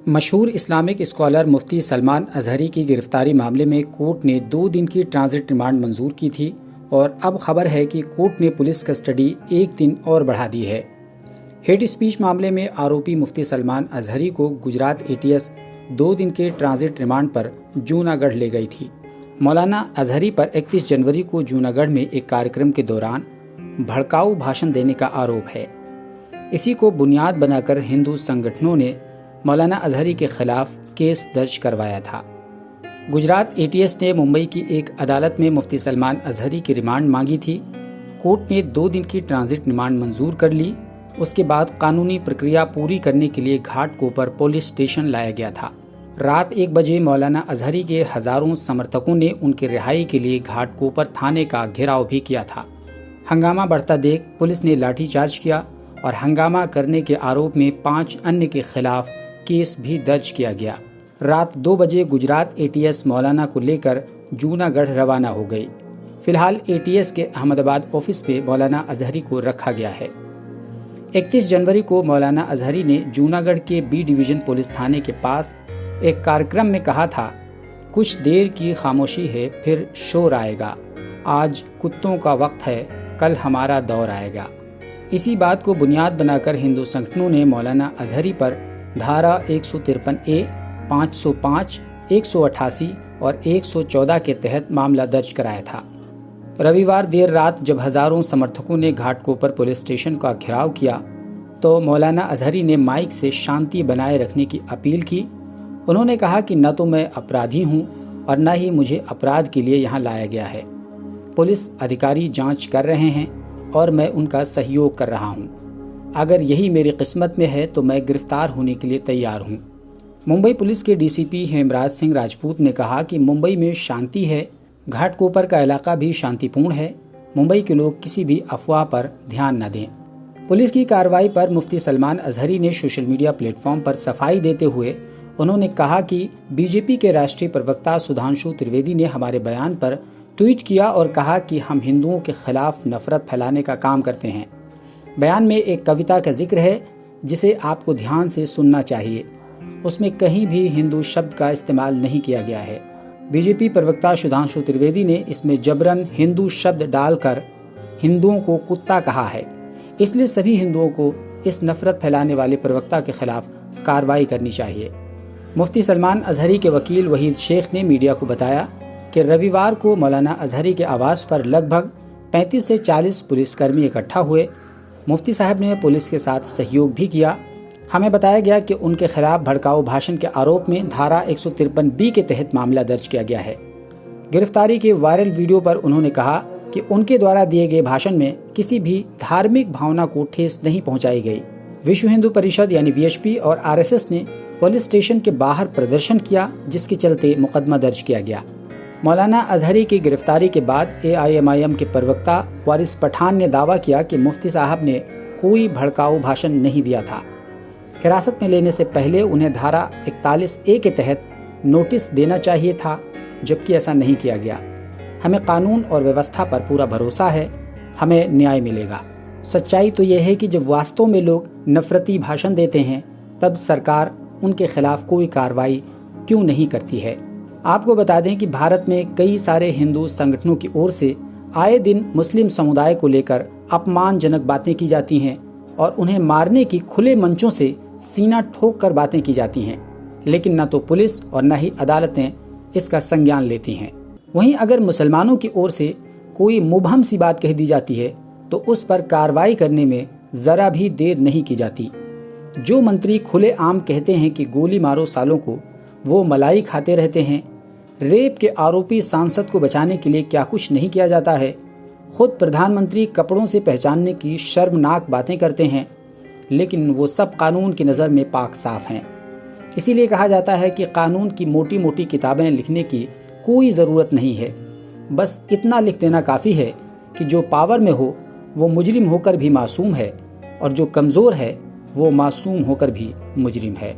मशहूर Islamic scholar मुफ्ती सलमान अजहरी की गिरफ्तारी मामले में कोर्ट ने 2 दिन की ट्रांजिट रिमांड मंजूर की थी और अब खबर है कि कोर्ट ने पुलिस कस्टडी 1 दिन और बढ़ा दी है। हेट स्पीच मामले में आरोपी मुफ्ती सलमान अजहरी को गुजरात ATS 2 दिन के ट्रांजिट रिमांड पर जूनागढ़ ले गई थी। मौलाना अजहरी पर 31 जनवरी को जूनागढ़ में एक कार्यक्रम के दौरान भड़काऊ भाषण देने का आरोप है। इसी को बुनियाद बनाकर हिंदू संगठनों ने मौलाना अजहरी के खिलाफ केस दर्ज करवाया था। गुजरात ATS ने मुंबई की एक अदालत में मुफ्ती सलमान अजहरी की रिमांड मांगी थी। कोर्ट ने 2 दिन की ट्रांजिट रिमांड मंजूर कर ली। उसके बाद कानूनी प्रक्रिया पूरी करने के लिए घाटकोपर पुलिस स्टेशन लाया गया था। रात 1 बजे मौलाना अजहरी के हजारों समर्थकों ने उनकी रिहाई के लिए घाटकोपर थाने का घेराव भी किया था। हंगामा बढ़ता देख पुलिस ने लाठीचार्ज किया और हंगामा करने के आरोप में 5 अन्य के खिलाफ केस भी दर्ज किया गया। रात 2 बजे गुजरात ATS मौलाना को लेकर जूनागढ़ रवाना हो गई। फिलहाल ATS के अहमदाबाद ऑफिस में मौलाना अजहरी को रखा गया है। 31 जनवरी को मौलाना अजहरी ने जूनागढ़ के B डिवीजन पुलिस थाने के पास एक कार्यक्रम में कहा था, कुछ देर की खामोशी है फिर शोर आएगा, आज कुत्तों का वक्त है कल हमारा दौर आएगा। इसी बात को बुनियाद बनाकर हिंदू संगठनों ने मौलाना अजहरी पर धारा 153A, 505, 188 और 114 के तहत मामला दर्ज कराया था। रविवार देर रात जब हजारों समर्थकों ने घाटकोपर पुलिस स्टेशन का घेराव किया तो मौलाना अजहरी ने माइक से शांति बनाए रखने की अपील की। उन्होंने कहा कि न तो मैं अपराधी हूं और न ही मुझे अपराध के लिए यहाँ लाया गया है। पुलिस अधिकारी जांच कर रहे हैं और मैं उनका सहयोग कर रहा हूँ। अगर यही मेरी किस्मत में है तो मैं गिरफ्तार होने के लिए तैयार हूँ। मुंबई पुलिस के DCP हेमराज सिंह राजपूत ने कहा कि मुंबई में शांति है, घाटकोपर का इलाका भी शांतिपूर्ण है, मुंबई के लोग किसी भी अफवाह पर ध्यान न दें। पुलिस की कार्रवाई पर मुफ्ती सलमान अजहरी ने सोशल मीडिया प्लेटफॉर्म पर सफाई देते हुए उन्होंने कहा कि BJP के राष्ट्रीय प्रवक्ता सुधांशु त्रिवेदी ने हमारे बयान पर ट्वीट किया और कहा कि हम हिंदुओं के खिलाफ नफरत फैलाने का काम करते हैं। बयान में एक कविता का जिक्र है जिसे आपको ध्यान से सुनना चाहिए। उसमें कहीं भी हिंदू शब्द का इस्तेमाल नहीं किया गया है। BJP प्रवक्ता सुधांशु त्रिवेदी ने इसमें जबरन हिंदू शब्द डालकर हिंदुओं को कुत्ता कहा है। इसलिए सभी हिंदुओं को इस नफरत फैलाने वाले प्रवक्ता के खिलाफ कार्रवाई करनी चाहिए। मुफ्ती सलमान अजहरी के वकील वहीद शेख ने मीडिया को बताया कि रविवार को मौलाना अजहरी के आवास पर लगभग 35 से 40 पुलिसकर्मी इकट्ठा हुए। मुफ्ती साहब ने पुलिस के साथ सहयोग भी किया। हमें बताया गया कि उनके खिलाफ भड़काऊ भाषण के आरोप में धारा 153B के तहत मामला दर्ज किया गया है। गिरफ्तारी के वायरल वीडियो पर उन्होंने कहा कि उनके द्वारा दिए गए भाषण में किसी भी धार्मिक भावना को ठेस नहीं पहुंचाई गई। विश्व हिंदू परिषद यानी VHP और RSS ने पुलिस स्टेशन के बाहर प्रदर्शन किया, जिसके चलते मुकदमा दर्ज किया गया। मौलाना अजहरी की गिरफ्तारी के बाद AIMIM के प्रवक्ता वारिस पठान ने दावा किया कि मुफ्ती साहब ने कोई भड़काऊ भाषण नहीं दिया था। हिरासत में लेने से पहले उन्हें धारा 41A के तहत नोटिस देना चाहिए था, जबकि ऐसा नहीं किया गया। हमें कानून और व्यवस्था पर पूरा भरोसा है, हमें न्याय मिलेगा। सच्चाई तो यह है कि जब वास्तव में लोग नफरती भाषण देते हैं तब सरकार उनके खिलाफ कोई कार्रवाई क्यों नहीं करती है। आपको बता दें कि भारत में कई सारे हिंदू संगठनों की ओर से आए दिन मुस्लिम समुदाय को लेकर अपमानजनक बातें की जाती हैं और उन्हें मारने की खुले मंचों से सीना ठोक कर बातें की जाती हैं, लेकिन न तो पुलिस और न ही अदालतें इसका संज्ञान लेती हैं। वहीं अगर मुसलमानों की ओर से कोई मुबहम सी बात कह दी जाती है तो उस पर कार्रवाई करने में जरा भी देर नहीं की जाती। जो मंत्री खुले आम कहते हैं कि गोली मारो सालों को, वो मलाई खाते रहते हैं। रेप के आरोपी सांसद को बचाने के लिए क्या कुछ नहीं किया जाता है। खुद प्रधानमंत्री कपड़ों से पहचानने की शर्मनाक बातें करते हैं, लेकिन वो सब कानून की नज़र में पाक साफ हैं। इसीलिए कहा जाता है कि कानून की मोटी मोटी किताबें लिखने की कोई ज़रूरत नहीं है। बस इतना लिख देना काफ़ी है कि जो पावर में हो वो मुजरिम होकर भी मासूम है और जो कमज़ोर है वो मासूम होकर भी मुजरिम है।